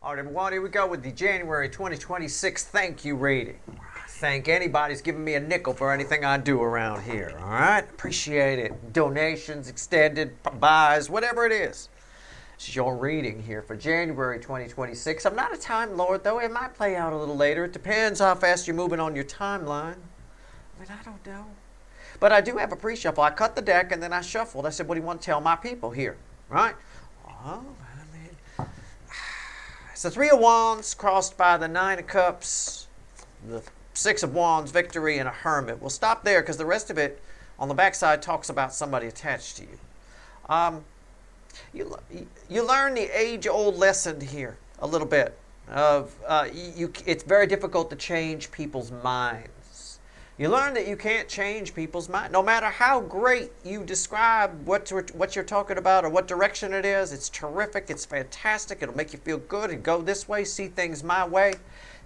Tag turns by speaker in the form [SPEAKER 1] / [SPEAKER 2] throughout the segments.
[SPEAKER 1] All right, everyone, here we go with the January 2026 thank you reading. Thank anybody who's giving me a nickel for anything I do around here, all right? Appreciate it. Donations, extended, buys, whatever it is. This is your reading here for January 2026. I'm not a Time Lord, though. It might play out a little later. It depends how fast you're moving on your timeline. I mean, I don't know. But I do have a pre-shuffle. I cut the deck, and then I shuffled. I said, what do you want to tell my people here, right? Oh, it's the Three of Wands crossed by the Nine of Cups, the Six of Wands, Victory, and a Hermit. We'll stop there because the rest of it on the backside talks about somebody attached to you. You learn the age-old lesson here a little bit of it's very difficult to change people's minds. You learn that you can't change people's mind. No matter how great you describe what you're talking about or what direction it is, it's terrific, it's fantastic, it'll make you feel good and go this way, see things my way.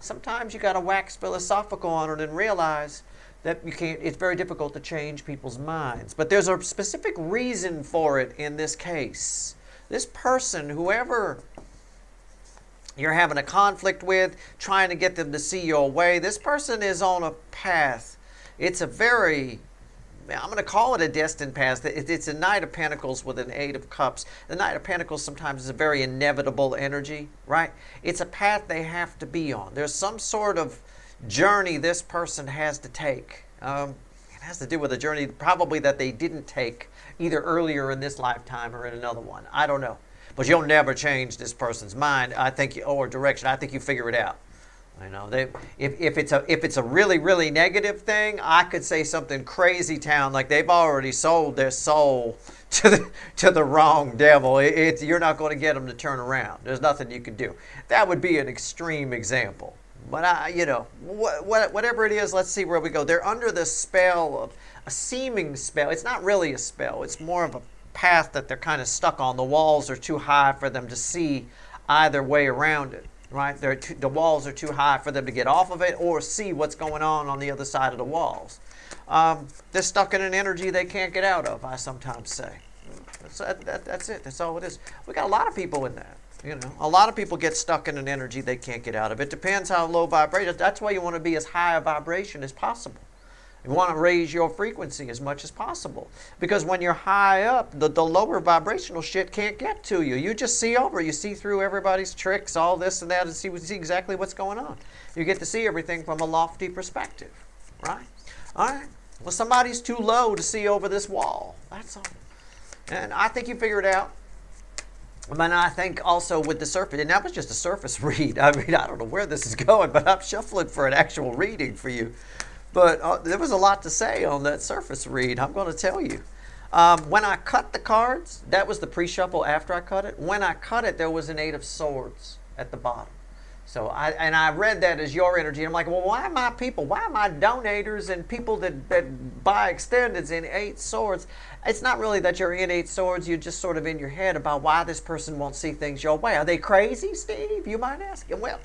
[SPEAKER 1] Sometimes you got to wax philosophical on it and realize that you can't. It's very difficult to change people's minds. But there's a specific reason for it in this case. This person, whoever you're having a conflict with, trying to get them to see your way, this person is on a path. It's a very, I'm going to call it a destined path. It's a Knight of Pentacles with an Eight of Cups. The Knight of Pentacles sometimes is a very inevitable energy, right? It's a path they have to be on. There's some sort of journey this person has to take. It has to do with a journey probably that they didn't take either earlier in this lifetime or in another one. I don't know. But you'll never change this person's mind, I think, or direction. I think you figure it out. You know, if it's a really, really negative thing, I could say something crazy town like they've already sold their soul to the wrong devil. You're not going to get them to turn around. There's nothing you can do. That would be an extreme example. But whatever it is, let's see where we go. They're under the spell of a seeming spell. It's not really a spell. It's more of a path that they're kind of stuck on. The walls are too high for them to see either way around it. Right, the walls are too high for them to get off of it or see what's going on the other side of the walls. They're stuck in an energy they can't get out of, I sometimes say. That's it. That's all it is. We got a lot of people in that. You know, a lot of people get stuck in an energy they can't get out of. It depends how low vibration. That's why you want to be as high a vibration as possible. You want to raise your frequency as much as possible. Because when you're high up, the lower vibrational shit can't get to you. You just see over. You see through everybody's tricks, all this and that, and see exactly what's going on. You get to see everything from a lofty perspective. Right? All right. Well, somebody's too low to see over this wall. That's all. And I think you figure it out. And I think also with the surface, and that was just a surface read. I mean, I don't know where this is going, but I'm shuffling for an actual reading for you. But there was a lot to say on that surface read, I'm going to tell you. When I cut the cards, that was the pre-shuffle after I cut it. When I cut it, there was an Eight of Swords at the bottom. So I read that as your energy. And I'm like, well, why am I people? Why am I donators and people that buy extendeds in Eight Swords? It's not really that you're in Eight Swords. You're just sort of in your head about why this person won't see things your way. Are they crazy, Steve? You might ask. Well,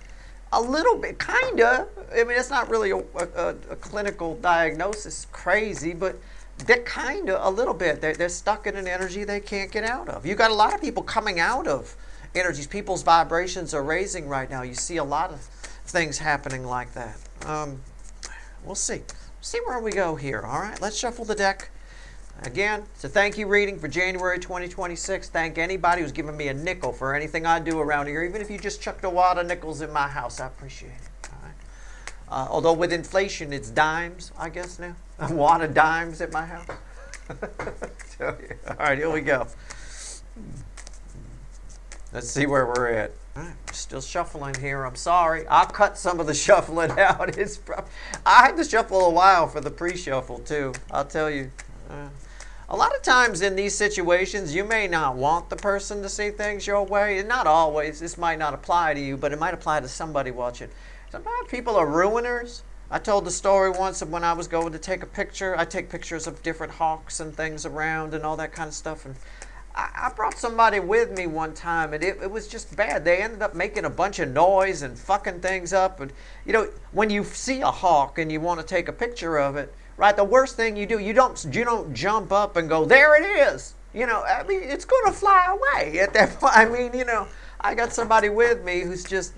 [SPEAKER 1] a little bit, kind of. I mean, it's not really a clinical diagnosis, crazy, but they're kind of a little bit. They're stuck in an energy they can't get out of. You got a lot of people coming out of energies. People's vibrations are raising right now. You see a lot of things happening like that. We'll see. See where we go here, all right? Let's shuffle the deck. Again, it's a thank you reading for January 2026. Thank anybody who's given me a nickel for anything I do around here. Even if you just chucked a wad of nickels in my house, I appreciate it. All right. Although with inflation, it's dimes, I guess now. A wad of dimes at my house. All right, here we go. Let's see where we're at. All right, we're still shuffling here. I'm sorry. I'll cut some of the shuffling out. I had to shuffle a while for the pre-shuffle, too. I'll tell you. A lot of times in these situations, you may not want the person to see things your way. And not always. This might not apply to you, but it might apply to somebody watching. Sometimes people are ruiners. I told the story once of when I was going to take a picture. I take pictures of different hawks and things around and all that kind of stuff. And I brought somebody with me one time, and it was just bad. They ended up making a bunch of noise and fucking things up. And, you know, when you see a hawk and you want to take a picture of it, right, the worst thing you do, you don't jump up and go, there it is. You know, I mean, it's going to fly away at that point. I mean, you know, I got somebody with me who's just,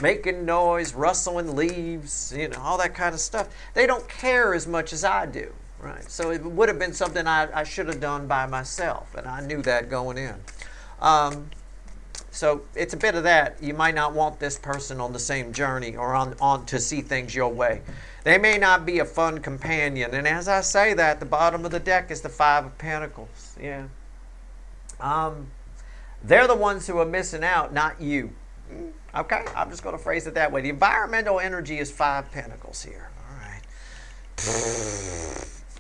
[SPEAKER 1] making noise, rustling leaves, all that kind of stuff. They don't care as much as I do, right? So it would have been something I should have done by myself, and I knew that going in. So it's a bit of that. You might not want this person on the same journey or on to see things your way. They may not be a fun companion. And as I say that, the bottom of the deck is the Five of Pentacles. Yeah. They're the ones who are missing out, not you. Okay? I'm just going to phrase it that way. The environmental energy is Five Pentacles here. All right.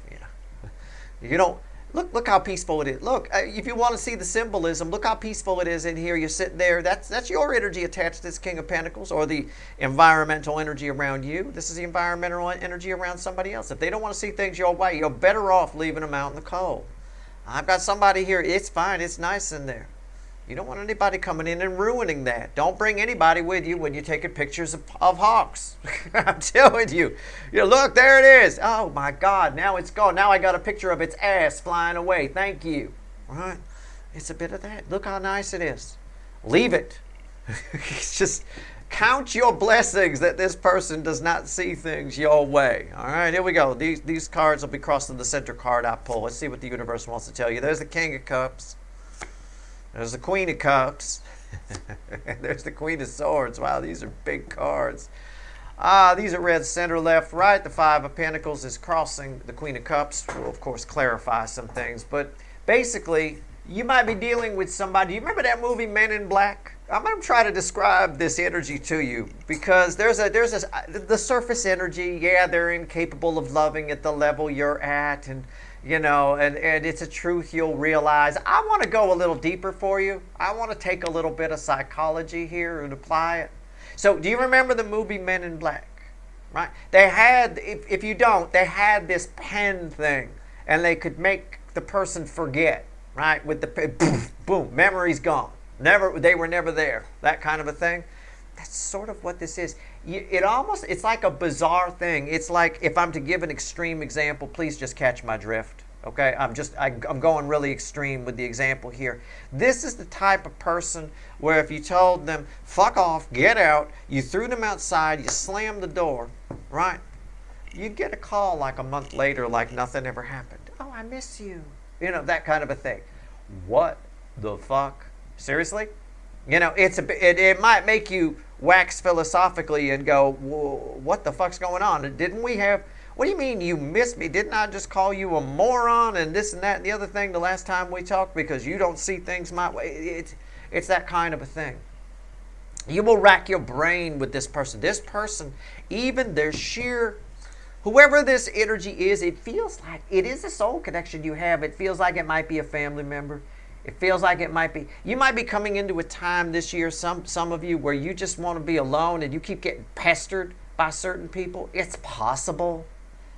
[SPEAKER 1] Yeah. You don't... Look how peaceful it is. Look, if you want to see the symbolism, look how peaceful it is in here. You're sitting there. That's your energy attached to this King of Pentacles, or the environmental energy around you. This is the environmental energy around somebody else. If they don't want to see things your way, you're better off leaving them out in the cold. I've got somebody here. It's fine. It's nice in there. You don't want anybody coming in and ruining that. Don't bring anybody with you when you're taking pictures of hawks. I'm telling you. Look, there it is. Oh, my God. Now it's gone. Now I got a picture of its ass flying away. Thank you. All right? It's a bit of that. Look how nice it is. Leave it. It's just count your blessings that this person does not see things your way. All right, here we go. These cards will be crossing the center card I pull. Let's see what the universe wants to tell you. There's the King of Cups. There's the Queen of Cups. There's the Queen of Swords. Wow, these are big cards. These are red center, left, right. The Five of Pentacles is crossing the Queen of Cups. We'll, of course, clarify some things. But basically, you might be dealing with somebody. You remember that movie Men in Black? I'm going to try to describe this energy to you because the surface energy. Yeah, they're incapable of loving at the level you're at, and it's a truth you'll realize. I want to go a little deeper for you. I want to take a little bit of psychology here and apply it. So, do you remember the movie Men in Black? Right? They had, if you don't, they had this pen thing, and they could make the person forget. Right? With the boom, boom, memory's gone. They were never there. That kind of a thing. That's sort of what this is. It's like a bizarre thing. It's like, if I'm to give an extreme example, please just catch my drift. Okay? I'm going really extreme with the example here. This is the type of person where if you told them, fuck off, get out, you threw them outside, you slammed the door, right? You'd get a call like a month later like nothing ever happened. Oh, I miss you. That kind of a thing. What the fuck? Seriously? It might make you wax philosophically and go, what the fuck's going on? Didn't we have... What do you mean you missed me? Didn't I just call you a moron and this and that and the other thing the last time we talked because you don't see things my way? It's that kind of a thing. You will rack your brain with this person. This person, even their sheer... Whoever this energy is, it feels like it is a soul connection you have. It feels like it might be a family member. It feels like it might be... You might be coming into a time this year, some of you, where you just want to be alone and you keep getting pestered by certain people. It's possible.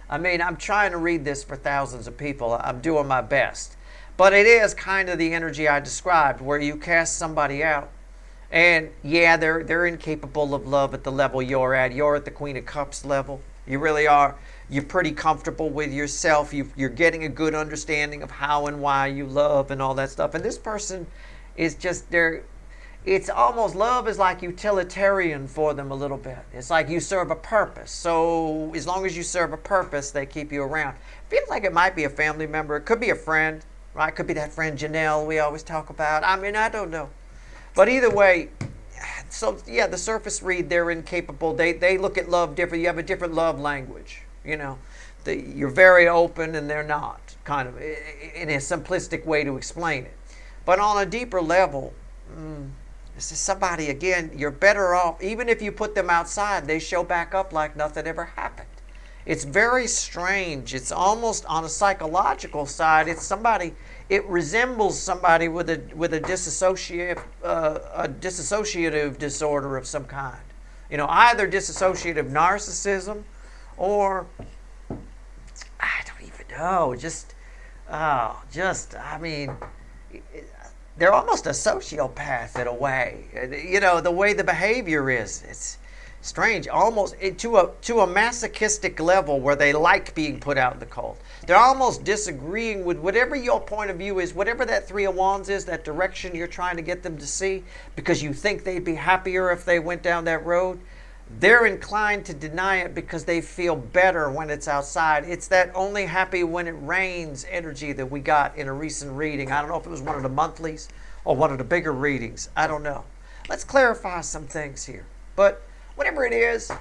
[SPEAKER 1] I mean, I'm trying to read this for thousands of people. I'm doing my best. But it is kind of the energy I described, where you cast somebody out. And yeah, they're incapable of love at the level you're at. You're at the Queen of Cups level. You really are. You're pretty comfortable with yourself. You're getting a good understanding of how and why you love and all that stuff. And this person is just there. It's almost, love is like utilitarian for them a little bit. It's like you serve a purpose. So as long as you serve a purpose, they keep you around. Feels like it might be a family member. It could be a friend, right? It could be that friend Janelle we always talk about. I mean, I don't know. But either way, so yeah, the surface read, they're incapable. They look at love different. You have a different love language. You're very open and they're not, kind of, in a simplistic way to explain it. But on a deeper level, this is somebody, again, you're better off, even if you put them outside, they show back up like nothing ever happened. It's very strange. It's almost on a psychological side, it's somebody, it resembles somebody with a dissociative disorder of some kind. Either dissociative narcissism or, I don't even know, they're almost a sociopath in a way. The way the behavior is. strange, almost to a masochistic level where they like being put out in the cold. They're almost disagreeing with whatever your point of view is, whatever that Three of Wands is, that direction you're trying to get them to see, because you think they'd be happier if they went down that road. They're inclined to deny it because they feel better when it's outside. It's that only happy when it rains energy that we got in a recent reading. I don't know if it was one of the monthlies or one of the bigger readings. I don't know. Let's clarify some things here. But whatever it is,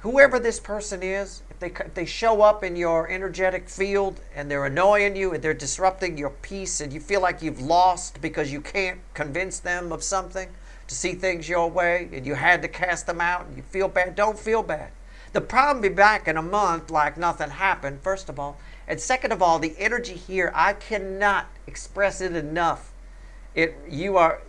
[SPEAKER 1] whoever this person is, if they show up in your energetic field and they're annoying you and they're disrupting your peace and you feel like you've lost because you can't convince them of something to see things your way and you had to cast them out and you feel bad, don't feel bad. The problem will be back in a month like nothing happened, first of all. And second of all, the energy here, I cannot express it enough. You are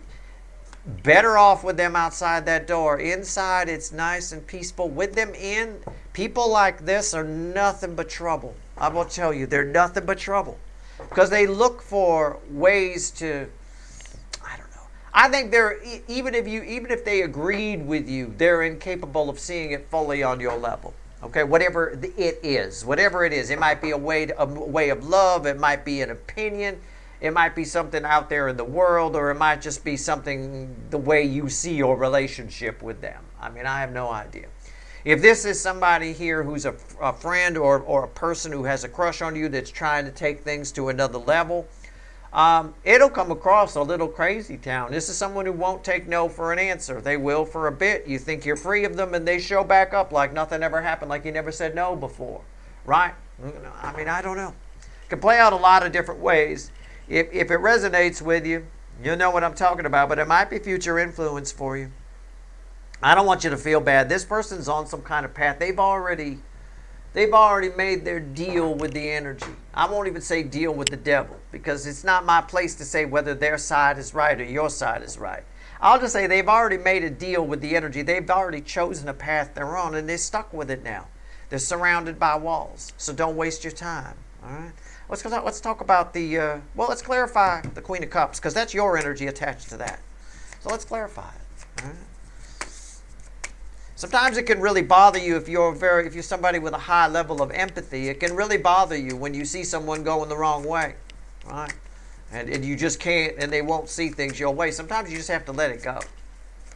[SPEAKER 1] better off with them outside that door. Inside, it's nice and peaceful. With them in, people like this are nothing but trouble. I will tell you, they're nothing but trouble. Because they look for ways to, I don't know. I think they're, even if they agreed with you, they're incapable of seeing it fully on your level. Okay, whatever it is. It might be a way of love. It might be an opinion. It might be something out there in the world, or it might just be something the way you see your relationship with them. I mean, I have no idea. If this is somebody here who's a friend or a person who has a crush on you that's trying to take things to another level, it'll come across a little crazy town. This is someone who won't take no for an answer. They will for a bit. You think you're free of them, and they show back up like nothing ever happened, like you never said no before. Right? I mean, I don't know. It can play out a lot of different ways. If it resonates with you, you'll know what I'm talking about, but it might be future influence for you. I don't want you to feel bad. This person's on some kind of path. They've already made their deal with the energy. I won't even say deal with the devil, because it's not my place to say whether their side is right or your side is right. I'll just say they've already made a deal with the energy. They've already chosen a path they're on, and they're stuck with it now. They're surrounded by walls, so don't waste your time. All right? Let's talk about let's clarify the Queen of Cups, because that's your energy attached to that. So let's clarify it. All right? Sometimes it can really bother you if you're somebody with a high level of empathy. It can really bother you when you see someone going the wrong way, right? And you just can't, and they won't see things your way. Sometimes you just have to let it go.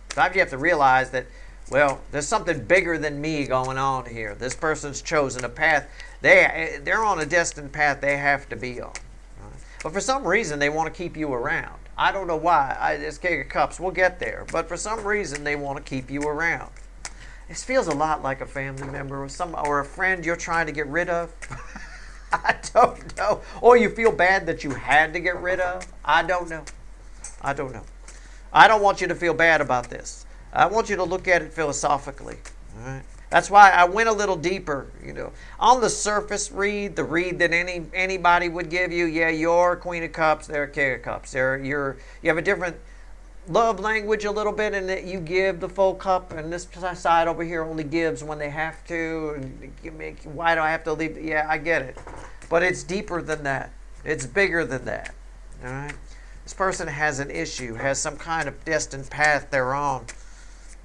[SPEAKER 1] Sometimes you have to realize that, well, there's something bigger than me going on here. This person's chosen a path. They're on a destined path they have to be on. Right? But for some reason, they want to keep you around. I don't know why. This King of Cups, we'll get there. But for some reason, they want to keep you around. This feels a lot like a family member or a friend you're trying to get rid of. I don't know. Or you feel bad that you had to get rid of. I don't know. I don't want you to feel bad about this. I want you to look at it philosophically. All right? That's why I went a little deeper. On the surface read, the read that anybody would give you, yeah, you're Queen of Cups, they're King of Cups. You have a different love language a little bit in that you give the full cup, and this side over here only gives when they have to. And why do I have to leave? Yeah, I get it. But it's deeper than that. It's bigger than that. All right? This person has an issue, has some kind of destined path they're on.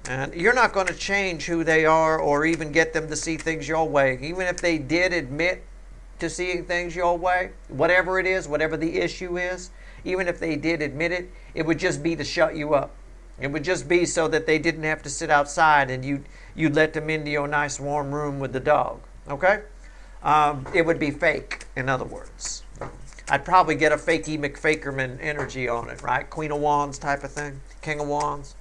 [SPEAKER 1] And you're not going to change who they are or even get them to see things your way. Even if they did admit to seeing things your way, whatever it is, whatever the issue is, even if they did admit it, it would just be to shut you up. It would just be so that they didn't have to sit outside and you'd let them into your nice warm room with the dog. Okay? It would be fake, in other words. I'd probably get a fakey McFakerman energy on it, right? Queen of Wands type of thing. King of Wands.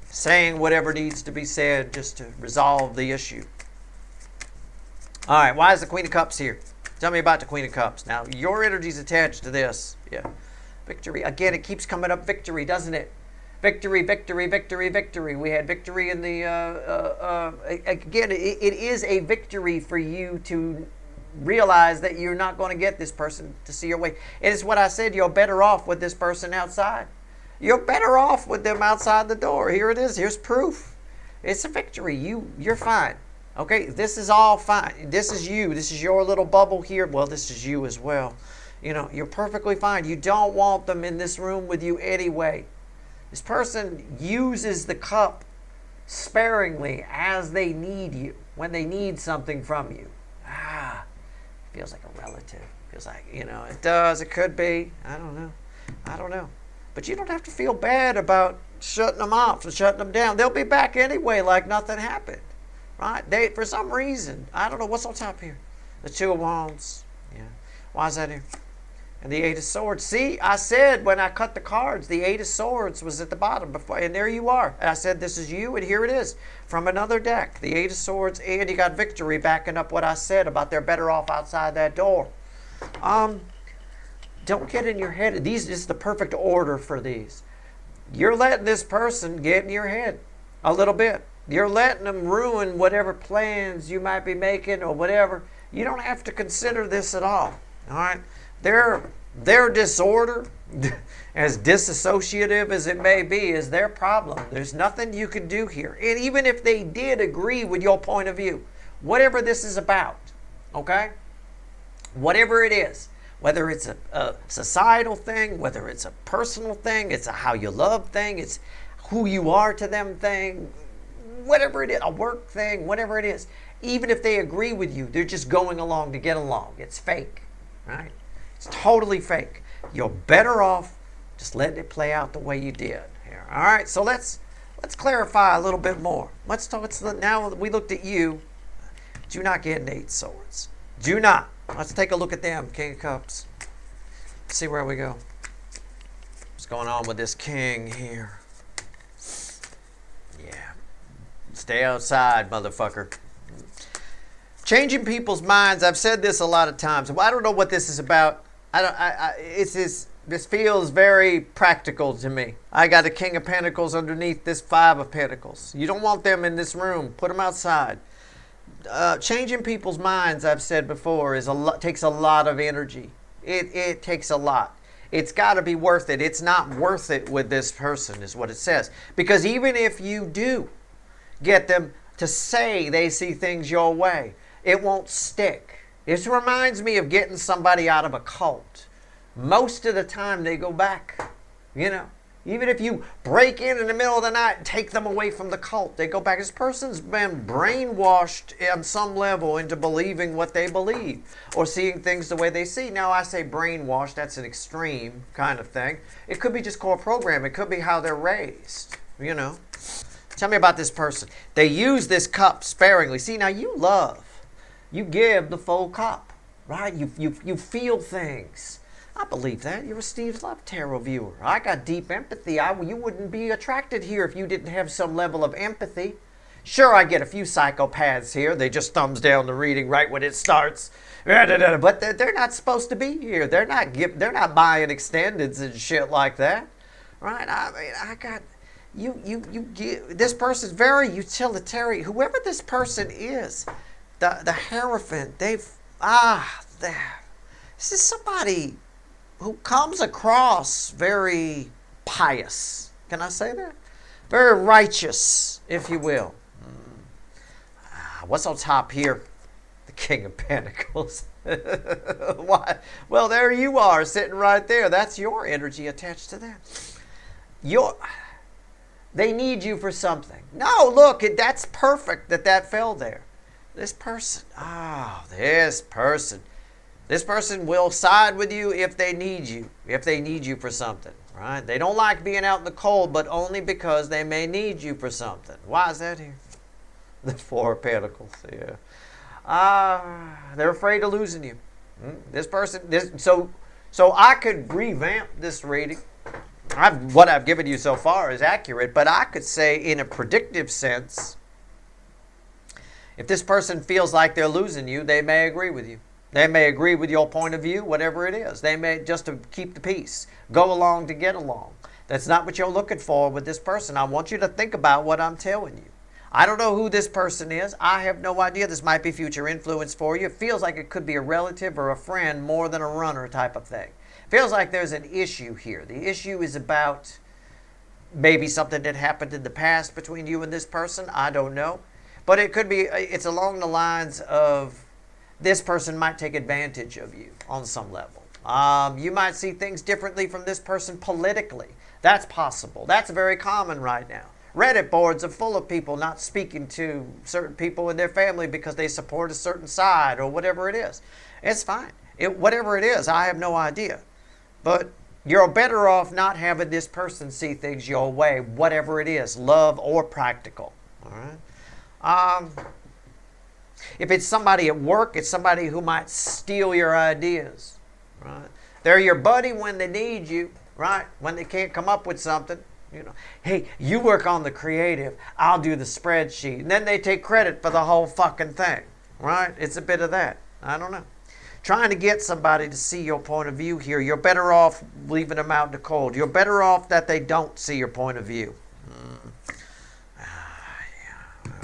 [SPEAKER 1] Saying whatever needs to be said just to resolve the issue. All right, why is the Queen of Cups here? Tell me about the Queen of Cups. Now, your energy's attached to this. Yeah. Victory. Again, it keeps coming up victory, doesn't it? Victory, victory, victory, victory. We had victory in the... again, it is a victory for you to realize that you're not going to get this person to see your way. It is what I said, you're better off with this person outside. You're better off with them outside the door. Here it is. Here's proof. It's a victory. You're fine. Okay? This is all fine. This is you. This is your little bubble here. Well, this is you as well. You're perfectly fine. You don't want them in this room with you anyway. This person uses the cup sparingly as they need you, when they need something from you. Feels like a relative. Feels like, it does. It could be. I don't know. But you don't have to feel bad about shutting them off and shutting them down. They'll be back anyway like nothing happened. Right? For some reason, I don't know what's on top here. The Two of Wands. Yeah. Why is that here? And the Eight of Swords. See, I said when I cut the cards, the Eight of Swords was at the bottom before, and there you are. And I said this is you, and here it is from another deck. The Eight of Swords, and you got Victory backing up what I said about they're better off outside that door. Don't get in your head. This is the perfect order for these. You're letting this person get in your head a little bit. You're letting them ruin whatever plans you might be making or whatever. You don't have to consider this at all. All right? Their disorder, as disassociative as it may be, is their problem. There's nothing you can do here. And even if they did agree with your point of view, whatever this is about, okay? Whatever it is, whether it's a societal thing, whether it's a personal thing, it's a how you love thing, it's who you are to them thing, whatever it is, a work thing, whatever it is, even if they agree with you, they're just going along to get along. It's fake, right? It's totally fake. You're better off just letting it play out the way you did here. All right, so let's clarify a little bit more. Now we looked at you. Do not get an Eight Swords. Do not. Let's take a look at them, King of Cups. See where we go. What's going on with this king here? Yeah. Stay outside, motherfucker. Changing people's minds. I've said this a lot of times. I don't know what this is about. This feels very practical to me. I got a King of Pentacles underneath this Five of Pentacles. You don't want them in this room. Put them outside. Changing people's minds, I've said before, takes a lot of energy. It takes a lot. It's got to be worth it. It's not worth it with this person, is what it says. Because even if you do get them to say they see things your way, it won't stick. This reminds me of getting somebody out of a cult. Most of the time they go back, Even if you break in the middle of the night and take them away from the cult, they go back. This person's been brainwashed on some level into believing what they believe or seeing things the way they see. Now, I say brainwashed, that's an extreme kind of thing. It could be just core program. It could be how they're raised, Tell me about this person. They use this cup sparingly. See, now you love. You give the full cup, right? You feel things. I believe that. You're a Steve's Love Tarot viewer. I got deep empathy. You wouldn't be attracted here if you didn't have some level of empathy. Sure, I get a few psychopaths here. They just thumbs down the reading right when it starts. But they're not supposed to be here. They're not buying extendeds and shit like that. Right? I mean, I got... This person's very utilitarian. Whoever this person is, the Hierophant, this is somebody who comes across very pious. Can I say that? Very righteous, if you will. What's on top here? The King of Pentacles. Why? Well, there you are, sitting right there. That's your energy attached to that. They need you for something. No, look, that's perfect that fell there. This person, this person will side with you if they need you for something, right? They don't like being out in the cold, but only because they may need you for something. Why is that here? The Four of Pentacles, yeah. They're afraid of losing you. This person, so I could revamp this reading. What I've given you so far is accurate, but I could say in a predictive sense, if this person feels like they're losing you, they may agree with you. They may agree with your point of view, whatever it is. They may just to keep the peace, go along to get along. That's not what you're looking for with this person. I want you to think about what I'm telling you. I don't know who this person is. I have no idea. This might be future influence for you. It feels like it could be a relative or a friend more than a runner type of thing. Feels like there's an issue here. The issue is about maybe something that happened in the past between you and this person. I don't know. But it's along the lines of this person might take advantage of you on some level. You might see things differently from this person politically. That's possible. That's very common right now. Reddit boards are full of people not speaking to certain people in their family because they support a certain side or whatever it is. It's fine. Whatever it is, I have no idea. But you're better off not having this person see things your way, whatever it is, love or practical. All right. If it's somebody at work, it's somebody who might steal your ideas. Right. They're your buddy when they need you. Right. When they can't come up with something. You know, hey, you work on the creative, I'll do the spreadsheet. And then they take credit for the whole fucking thing. Right. It's a bit of that. I don't know. Trying to get somebody to see your point of view here, you're better off leaving them out in the cold. You're better off that they don't see your point of view. All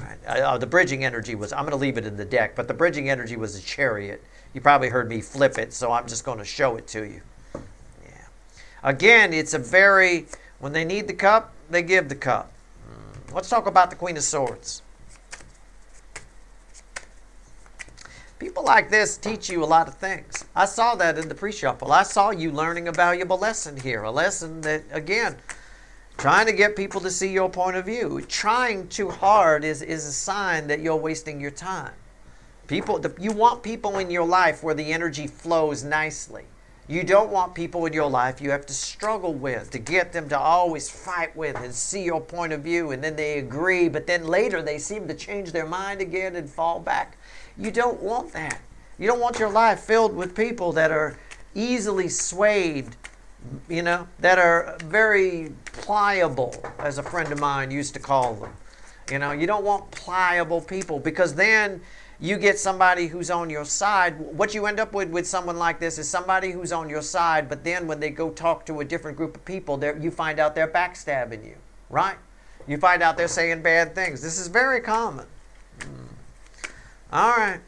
[SPEAKER 1] right. The bridging energy was, I'm going to leave it in the deck, but the bridging energy was a chariot. You probably heard me flip it, so I'm just going to show it to you. Yeah. Again, it's a very, when they need the cup, they give the cup. Let's talk about the Queen of Swords. People like this teach you a lot of things. I saw that in the pre-shuffle. I saw you learning a valuable lesson here. A lesson that, again, trying to get people to see your point of view. Trying too hard is a sign that you're wasting your time. You want people in your life where the energy flows nicely. You don't want people in your life you have to struggle with, to get them to always fight with and see your point of view, and then they agree, but then later they seem to change their mind again and fall back. You don't want that. You don't want your life filled with people that are easily swayed, you know, that are very pliable, as a friend of mine used to call them. You know, you don't want pliable people, because then you get somebody who's on your side. What you end up with someone like this is somebody who's on your side, but then when they go talk to a different group of people, you find out they're backstabbing you, right? You find out they're saying bad things. This is very common. All right.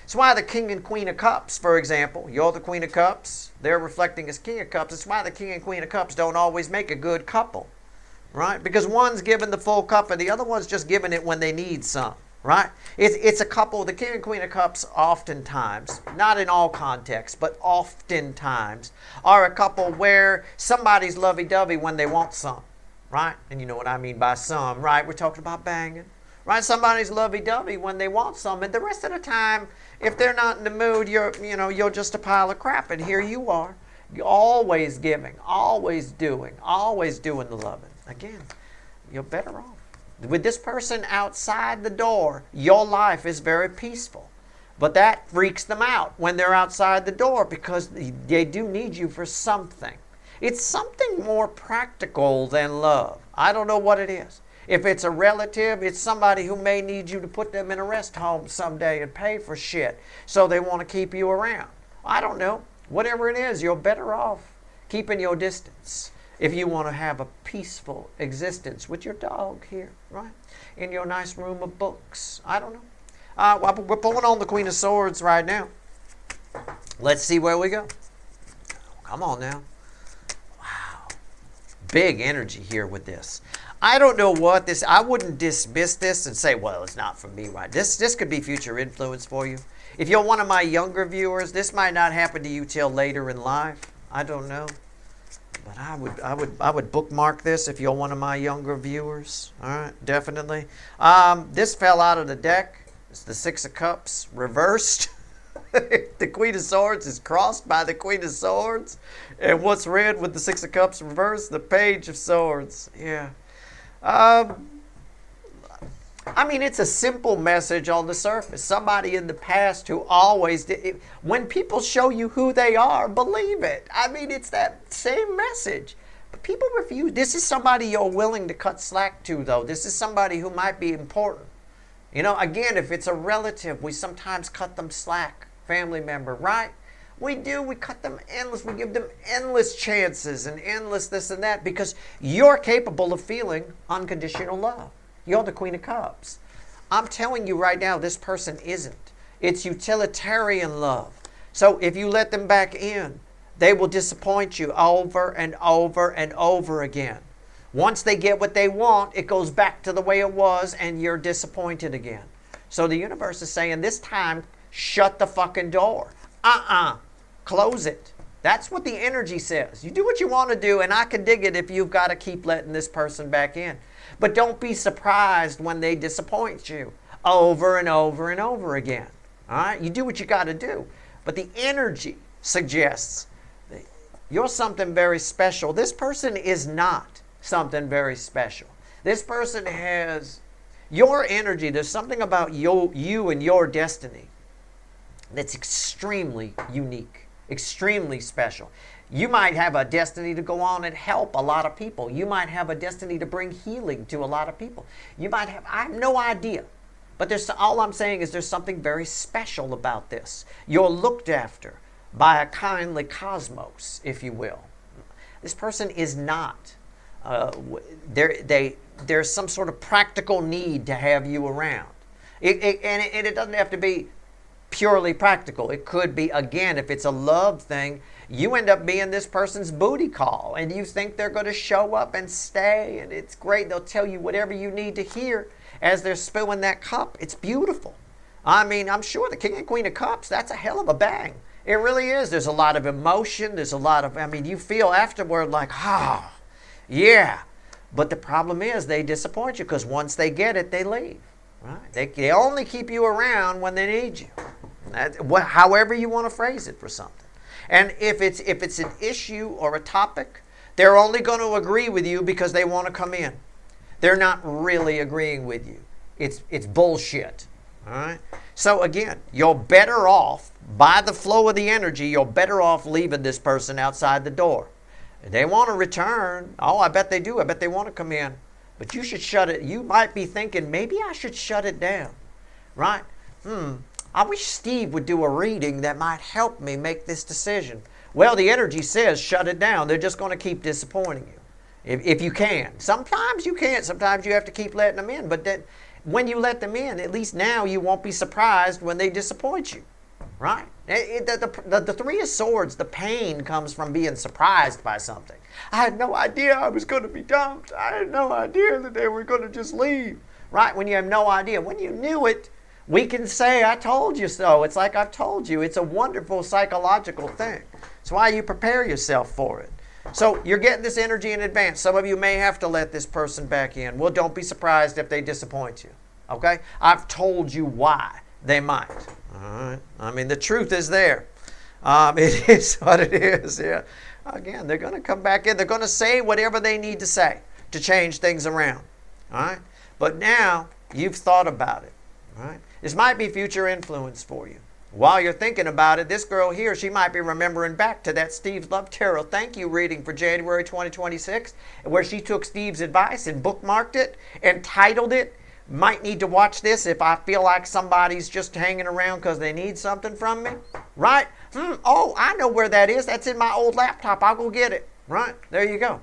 [SPEAKER 1] That's why the King and Queen of Cups, for example, you're the Queen of Cups, they're reflecting as King of Cups. That's why the King and Queen of Cups don't always make a good couple, right? Because one's giving the full cup and the other one's just giving it when they need some, right? It's a couple, the King and Queen of Cups oftentimes, not in all contexts, but oftentimes are a couple where somebody's lovey-dovey when they want some, right? And you know what I mean by some, right? We're talking about banging. Right, somebody's lovey-dovey when they want some, and the rest of the time, if they're not in the mood, you're just a pile of crap. And here you are, you're always giving, always doing the loving. Again, you're better off. With this person outside the door, your life is very peaceful, but that freaks them out when they're outside the door because they do need you for something. It's something more practical than love. I don't know what it is. If it's a relative, it's somebody who may need you to put them in a rest home someday and pay for shit, so they want to keep you around. I don't know. Whatever it is, you're better off keeping your distance if you want to have a peaceful existence with your dog here, right? In your nice room of books. I don't know. We're pulling on the Queen of Swords right now. Let's see where we go. Come on now. Wow. Big energy here with this. I don't know what this, I wouldn't dismiss this and say, well, it's not for me, right? This could be future influence for you. If you're one of my younger viewers, this might not happen to you till later in life. I don't know. But I would bookmark this if you're one of my younger viewers. All right, definitely. This fell out of the deck. It's the Six of Cups reversed. The Queen of Swords is crossed by the Queen of Swords. And what's red with the Six of Cups reversed? The Page of Swords. Yeah. I mean, it's a simple message on the surface. Somebody in the past who always did. When people show you who they are, believe it. I mean, it's that same message. But people refuse. This is somebody you're willing to cut slack to, though. This is somebody who might be important. You know, again, if it's a relative, we sometimes cut them slack. Family member, right? We do. We cut them endless. We give them endless chances and endless this and that because you're capable of feeling unconditional love. You're the Queen of Cups. I'm telling you right now, this person isn't. It's utilitarian love. So if you let them back in, they will disappoint you over and over and over again. Once they get what they want, it goes back to the way it was and you're disappointed again. So the universe is saying this time, shut the fucking door. Close it. That's what the energy says. You do what you want to do, and I can dig it if you've got to keep letting this person back in. But don't be surprised when they disappoint you over and over and over again. All right? You do what you got to do. But the energy suggests that you're something very special. This person is not something very special. This person has your energy. There's something about you and your destiny that's extremely unique. Extremely special. You might have a destiny to go on and help a lot of people. You might have a destiny to bring healing to a lot of people. You might have, I have no idea. But all I'm saying is there's something very special about this. You're looked after by a kindly cosmos, if you will. This person is not. There's some sort of practical need to have you around. And it doesn't have to be purely practical. It could be, again, if it's a love thing, you end up being this person's booty call and you think they're going to show up and stay, and it's great. They'll tell you whatever you need to hear as they're spilling that cup. It's beautiful. I mean, I'm sure the King and Queen of Cups, that's a hell of a bang. It really is. There's a lot of emotion. There's a lot of, you feel afterward like, yeah. But the problem is they disappoint you because once they get it, they leave. Right? They only keep you around when they need you. However you want to phrase it for something. And if it's an issue or a topic, they're only going to agree with you because they want to come in. They're not really agreeing with you. It's bullshit. All right? So again, you're better off, by the flow of the energy, you're better off leaving this person outside the door. If they want to return, I bet they do. I bet they want to come in. But you should shut it. You might be thinking, maybe I should shut it down. Right? I wish Steve would do a reading that might help me make this decision. Well, the energy says shut it down. They're just going to keep disappointing you. If you can. Sometimes you can't. Sometimes you have to keep letting them in. But then, when you let them in, at least now you won't be surprised when they disappoint you. Right? The Three of Swords, the pain comes from being surprised by something. I had no idea I was going to be dumped. I had no idea that they were going to just leave. Right? When you have no idea. When you knew it, we can say, I told you so. It's like I've told you. It's a wonderful psychological thing. It's why you prepare yourself for it. So you're getting this energy in advance. Some of you may have to let this person back in. Well, don't be surprised if they disappoint you. Okay? I've told you why they might. All right? The truth is there. It is what it is. Yeah. Again, they're going to come back in. They're going to say whatever they need to say to change things around. All right? But now you've thought about it. All right? This might be future influence for you. While you're thinking about it, this girl here, she might be remembering back to that Steve's Love Tarot Thank You reading for January 2026, where she took Steve's advice and bookmarked it and titled it, Might Need to Watch This If I Feel Like Somebody's Just Hanging Around Because They Need Something from Me. Right? Oh, I know where that is. That's in my old laptop. I'll go get it. Right? There you go.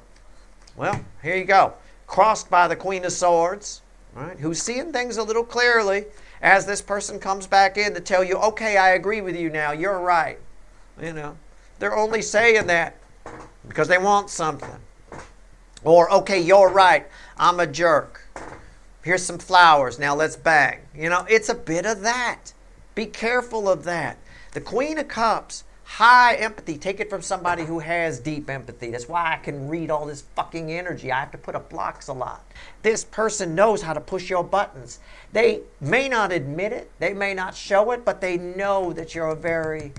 [SPEAKER 1] Well, here you go. Crossed by the Queen of Swords, right? Who's seeing things a little clearly as this person comes back in to tell you, okay, I agree with you now. You're right. They're only saying that because they want something. Or, okay, you're right. I'm a jerk. Here's some flowers. Now let's bang. It's a bit of that. Be careful of that. The Queen of Cups, high empathy. Take it from somebody who has deep empathy. That's why I can read all this fucking energy. I have to put up blocks a lot. This person knows how to push your buttons. They may not admit it. They may not show it, but they know that you're a very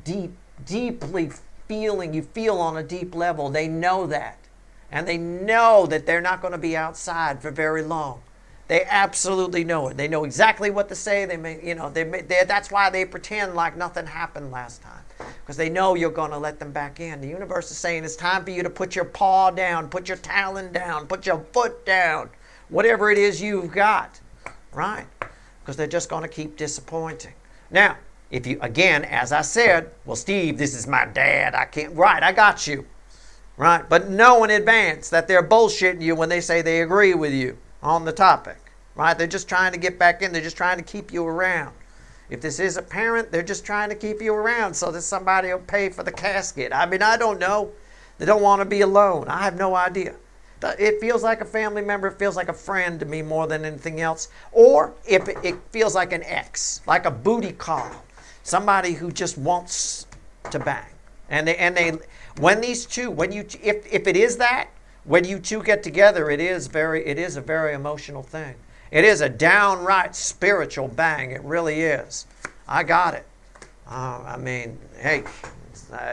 [SPEAKER 1] deeply feeling. You feel on a deep level. They know that. And they know that they're not going to be outside for very long. They absolutely know it. They know exactly what to say. That's why they pretend like nothing happened last time. Because they know you're going to let them back in. The universe is saying it's time for you to put your paw down, put your talon down, put your foot down, whatever it is you've got. Right? Because they're just going to keep disappointing. Now, if you, again, as I said, well, Steve, this is my dad. I can't, right, I got you. Right? But know in advance that they're bullshitting you when they say they agree with you on the topic. Right? They're just trying to get back in. They're just trying to keep you around. If this is a parent, they're just trying to keep you around so that somebody will pay for the casket. I don't know. They don't want to be alone. I have no idea. It feels like a family member. It feels like a friend to me more than anything else. Or if it feels like an ex, like a booty call. Somebody who just wants to bang. And when these two, if it is that, when you two get together, it is a very emotional thing. It is a downright spiritual bang. It really is. I got it. I mean, hey,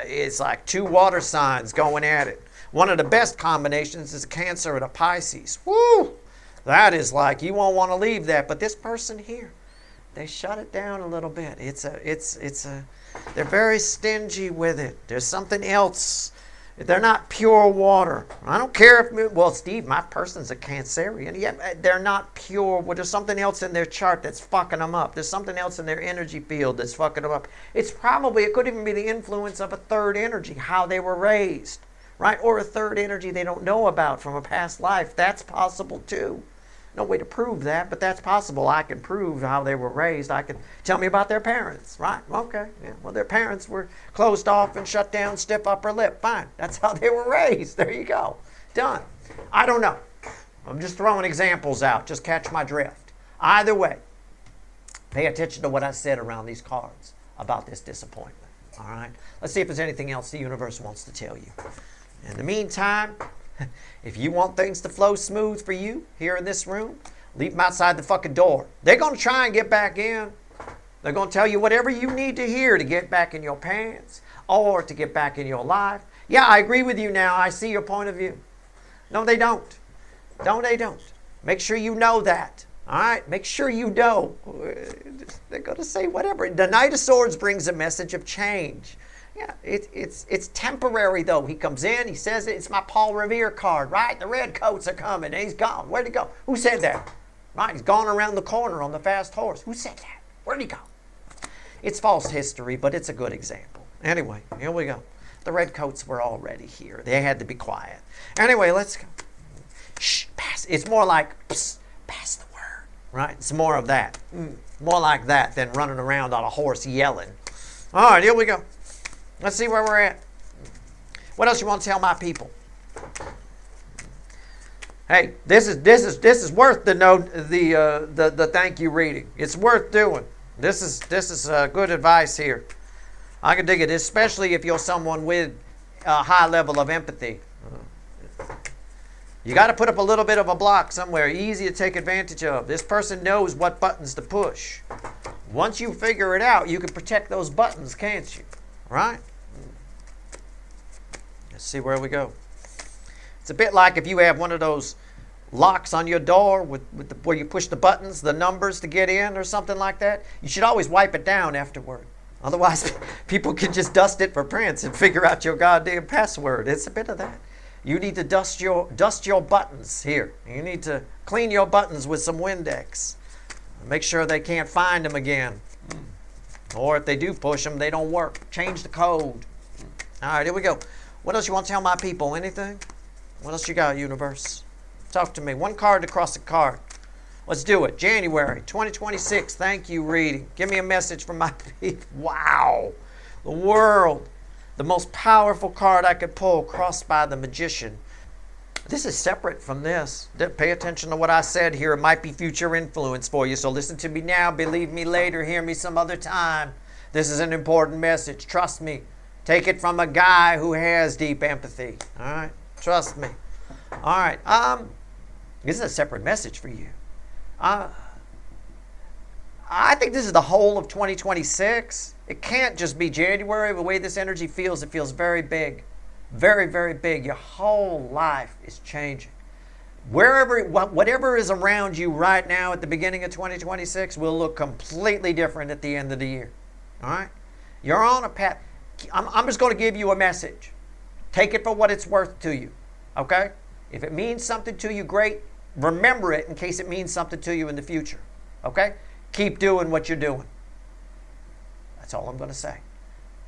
[SPEAKER 1] it's like two water signs going at it. One of the best combinations is a Cancer and a Pisces. Woo! That is like, you won't want to leave that. But this person here, they shut it down a little bit. They're very stingy with it. There's something else. They're not pure water. I don't care if, well, Steve, my person's a Cancerian. Yeah, they're not pure. Well, there's something else in their chart that's fucking them up. There's something else in their energy field that's fucking them up. It could even be the influence of a third energy, how they were raised, right? Or a third energy they don't know about from a past life. That's possible too. No way to prove that, but that's possible. I can prove how they were raised. I can tell me about their parents, right? Okay, yeah. Well, their parents were closed off and shut down, stiff upper lip. Fine. That's how they were raised. There you go. Done. I don't know. I'm just throwing examples out. Just catch my drift. Either way, pay attention to what I said around these cards about this disappointment. All right? Let's see if there's anything else the universe wants to tell you. In the meantime, if you want things to flow smooth for you here in this room, leave them outside the fucking door. They're going to try and get back in. They're going to tell you whatever you need to hear to get back in your pants or to get back in your life. Yeah, I agree with you now. I see your point of view. No, they don't. No, they don't. Make sure you know that. All right? Make sure you know. They're going to say whatever. The Knight of Swords brings a message of change. Yeah, it's temporary, though. He comes in, he says it's my Paul Revere card, right? The red coats are coming, and he's gone. Where'd he go? Who said that? Right, he's gone around the corner on the fast horse. Who said that? Where'd he go? It's false history, but it's a good example. Anyway, here we go. The red coats were already here. They had to be quiet. Anyway, let's go. Shh, pass. It's more like, psst, pass the word, right? It's more of that. More like that than running around on a horse yelling. All right, here we go. Let's see where we're at. What else you want to tell my people? Hey, this is worth the thank you reading. It's worth doing. This is good advice here. I can dig it, especially if you're someone with a high level of empathy. You got to put up a little bit of a block somewhere, easy to take advantage of. This person knows what buttons to push. Once you figure it out, you can protect those buttons, can't you? Right? Let's see where we go. It's a bit like if you have one of those locks on your door where you push the buttons, the numbers to get in or something like that. You should always wipe it down afterward. Otherwise, people can just dust it for prints and figure out your goddamn password. It's a bit of that. You need to dust your buttons here. You need to clean your buttons with some Windex. Make sure they can't find them again. Or if they do push them, they don't work. Change the code. All right, here we go. What else you want to tell my people? Anything? What else you got, universe? Talk to me. One card across the card. Let's do it. January 2026. Thank you, reading. Give me a message from my people. Wow. The world. The most powerful card I could pull, crossed by the Magician. This is separate from this. Pay attention to what I said here. It might be future influence for you. So listen to me now. Believe me later. Hear me some other time. This is an important message. Trust me. Take it from a guy who has deep empathy. All right? Trust me. All right. This is a separate message for you. I think this is the whole of 2026. It can't just be January. The way this energy feels, it feels very big. Very, very big. Your whole life is changing. Whatever is around you right now at the beginning of 2026 will look completely different at the end of the year. All right? You're on a path. I'm just going to give you a message. Take it for what it's worth to you. Okay? If it means something to you, great. Remember it in case it means something to you in the future. Okay? Keep doing what you're doing. That's all I'm going to say.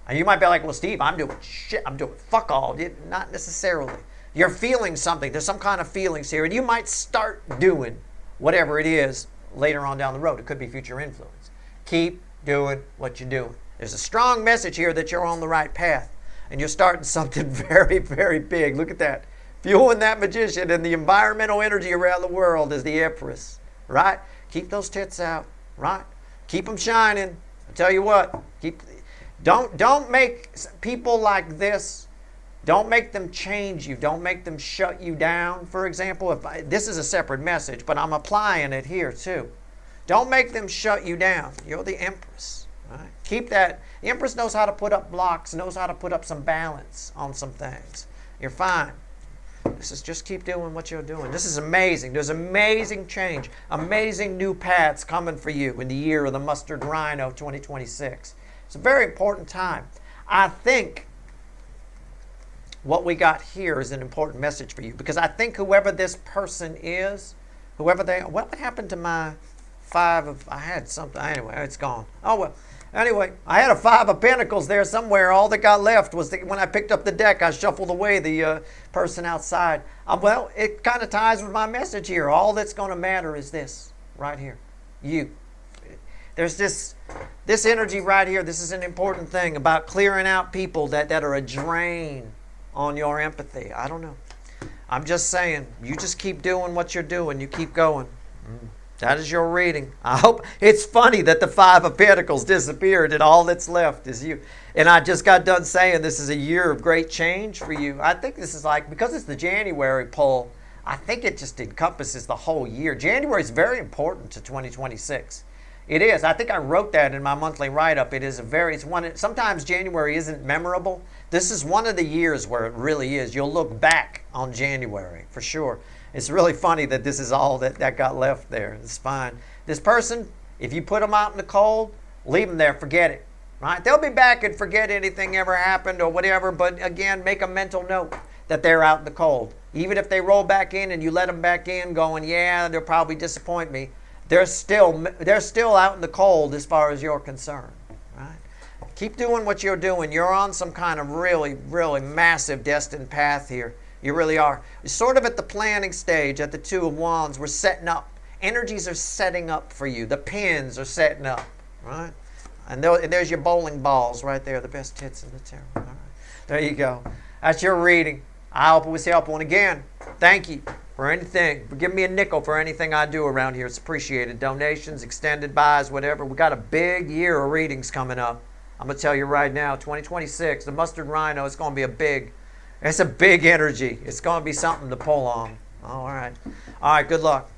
[SPEAKER 1] And you might be like, well, Steve, I'm doing shit. I'm doing fuck all. Not necessarily. You're feeling something. There's some kind of feelings here. And you might start doing whatever it is later on down the road. It could be future influence. Keep doing what you're doing. There's a strong message here that you're on the right path. And you're starting something very, very big. Look at that. Fueling that Magician, and the environmental energy around the world is the Empress. Right? Keep those tits out. Right? Keep them shining. I tell you what. Don't make people like this, don't make them change you. Don't make them shut you down. For example, this is a separate message, but I'm applying it here too. Don't make them shut you down. You're the Empress. Right? Keep that. The Empress knows how to put up blocks, knows how to put up some balance on some things. You're fine. This is just keep doing what you're doing. This is amazing. There's amazing change, amazing new paths coming for you in the year of the Mustard Rhino 2026. It's a very important time. I think what we got here is an important message for you, because I think whoever this person is, whoever they are, what happened to my I had something, anyway, it's gone. Oh, well, anyway, I had a 5 of Pentacles there somewhere. All that got left was when I picked up the deck, I shuffled away the person outside. Well, it kind of ties with my message here. All that's going to matter is this right here, you. There's this energy right here. This is an important thing about clearing out people that are a drain on your empathy. I don't know. I'm just saying, you just keep doing what you're doing. You keep going. That is your reading. I hope it's funny that the 5 of Pentacles disappeared and all that's left is you. And I just got done saying this is a year of great change for you. I think this is like, because it's the January pull, I think it just encompasses the whole year. January is very important to 2026. It is. I think I wrote that in my monthly write-up. Sometimes January isn't memorable. This is one of the years where it really is. You'll look back on January for sure. It's really funny that this is all that got left there. It's fine. This person, if you put them out in the cold, leave them there. Forget it. Right? They'll be back and forget anything ever happened or whatever. But again, make a mental note that they're out in the cold. Even if they roll back in and you let them back in going, yeah, they'll probably disappoint me. They're still out in the cold as far as you're concerned. Right? Keep doing what you're doing. You're on some kind of really, really massive destined path here. You really are. You're sort of at the planning stage at the 2 of Wands. We're setting up. Energies are setting up for you. The pins are setting up. Right? And there's your bowling balls right there. The best hits in the tarot. All right. There you go. That's your reading. I hope it was helpful. And again, thank you for anything. For giving me a nickel for anything I do around here. It's appreciated. Donations, extended buys, whatever. We got a big year of readings coming up. I'm going to tell you right now, 2026, the Mustard Rhino, it's going to be it's a big energy. It's going to be something to pull on. All right. All right, good luck.